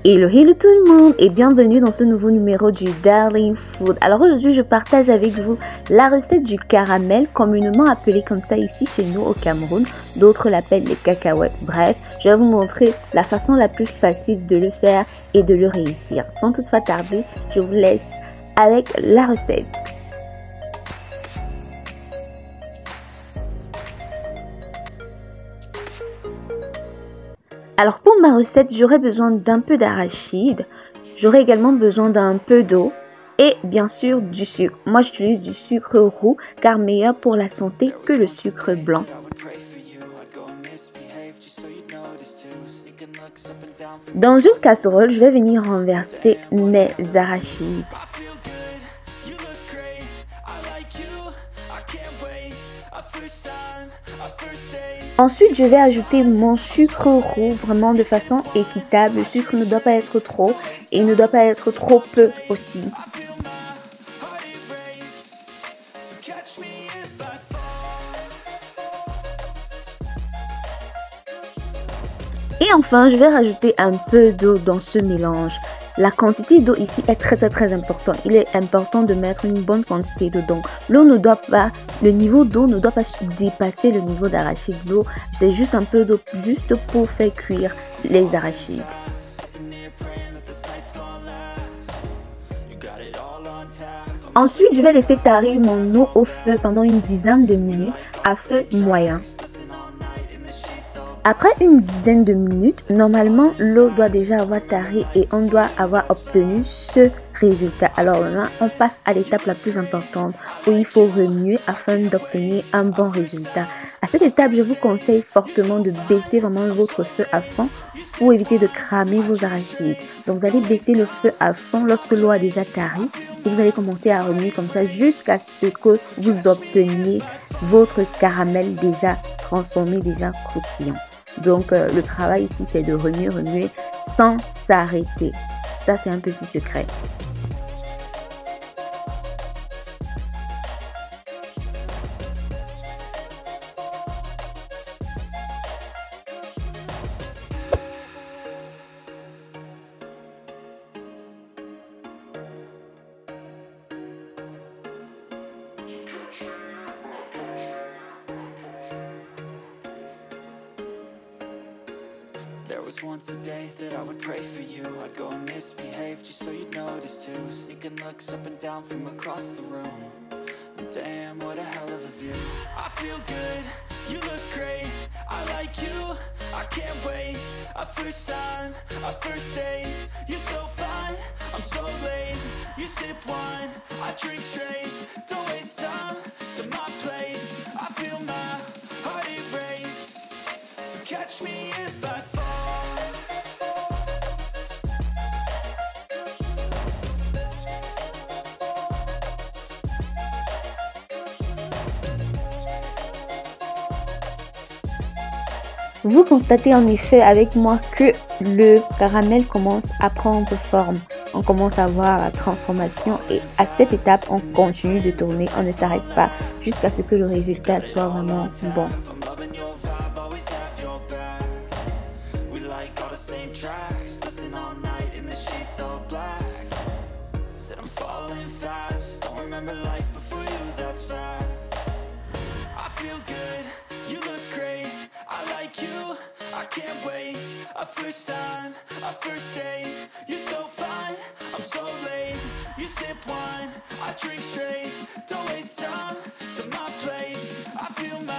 Hello tout le monde et bienvenue dans ce nouveau numéro du Darling Food. Alors aujourd'hui je partage avec vous la recette du caramel, communément appelé comme ça ici chez nous au Cameroun. D'autres l'appellent les cacahuètes. Bref, je vais vous montrer la façon la plus facile de le faire et de le réussir. Sans toutefois tarder, je vous laisse avec la recette. Alors pour ma recette, j'aurai besoin d'un peu d'arachide, j'aurai également besoin d'un peu d'eau et bien sûr du sucre. Moi j'utilise du sucre roux car meilleur pour la santé que le sucre blanc. Dans une casserole, je vais venir renverser mes arachides. Ensuite, je vais ajouter mon sucre roux vraiment de façon équitable. Le sucre ne doit pas être trop et il ne doit pas être trop peu aussi. Et enfin, je vais rajouter un peu d'eau dans ce mélange. La quantité d'eau ici est très importante. Il est important de mettre une bonne quantité d'eau. Donc, l'eau ne doit pas, le niveau d'eau ne doit pas dépasser le niveau d'arachide. L'eau, c'est juste un peu d'eau, juste pour faire cuire les arachides. Ensuite, je vais laisser tarir mon eau au feu pendant une dizaine de minutes à feu moyen. Après une dizaine de minutes, normalement, l'eau doit déjà avoir tari et on doit avoir obtenu ce résultat. Alors là, on passe à l'étape la plus importante où il faut remuer afin d'obtenir un bon résultat. À cette étape, je vous conseille fortement de baisser vraiment votre feu à fond pour éviter de cramer vos arachides. Donc, vous allez baisser le feu à fond lorsque l'eau a déjà tari et vous allez commencer à remuer comme ça jusqu'à ce que vous obteniez votre caramel déjà transformé, déjà croustillant. Donc, le travail ici, c'est de remuer sans s'arrêter. Ça, c'est un petit secret. There was once a day that I would pray for you. I'd go and misbehave just so you'd notice too. Sneaking looks up and down from across the room. And damn, what a hell of a view. I feel good, you look great. I like you, I can't wait. A first time, a first date. You're so fine, I'm so late. You sip wine, I drink straight. Don't waste time to my place. I feel my heart erase. So catch me if I fall. Vous constatez en effet avec moi que le caramel commence à prendre forme. On commence à voir la transformation et à cette étape, on continue de tourner. On ne s'arrête pas jusqu'à ce que le résultat soit vraiment bon. I can't wait. A first time, a first date. You're so fine, I'm so late. You sip wine, I drink straight. Don't waste time to my place. I feel my...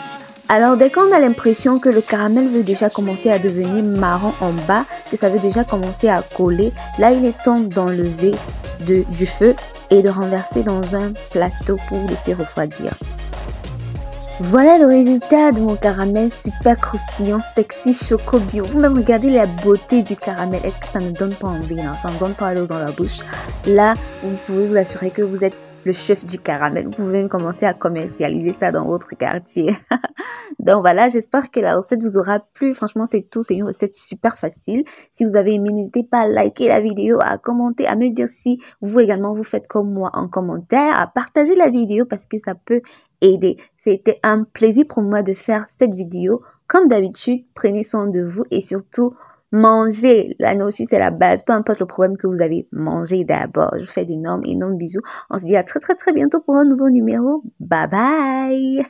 Alors dès qu'on a l'impression que le caramel veut déjà commencer à devenir marron en bas, que ça veut déjà commencer à coller, là il est temps d'enlever du feu et de renverser dans un plateau pour laisser refroidir. Voilà le résultat de mon caramel super croustillant, sexy, choco bio. Vous-même regardez la beauté du caramel. Est-ce que ça ne donne pas envie, hein? Ça ne donne pas l'eau dans la bouche. Là, vous pouvez vous assurer que vous êtes le chef du caramel. Vous pouvez même commencer à commercialiser ça dans votre quartier. Donc voilà, j'espère que la recette vous aura plu. Franchement, c'est tout. C'est une recette super facile. Si vous avez aimé, n'hésitez pas à liker la vidéo, à commenter, à me dire si vous également vous faites comme moi en commentaire, à partager la vidéo parce que ça peut aider. C'était un plaisir pour moi de faire cette vidéo. Comme d'habitude, prenez soin de vous et surtout, Manger. La nourriture, c'est la base. Peu importe le problème que vous avez, mangez d'abord. Je vous fais d'énormes, énormes bisous. On se dit à très, très, très bientôt pour un nouveau numéro. Bye bye.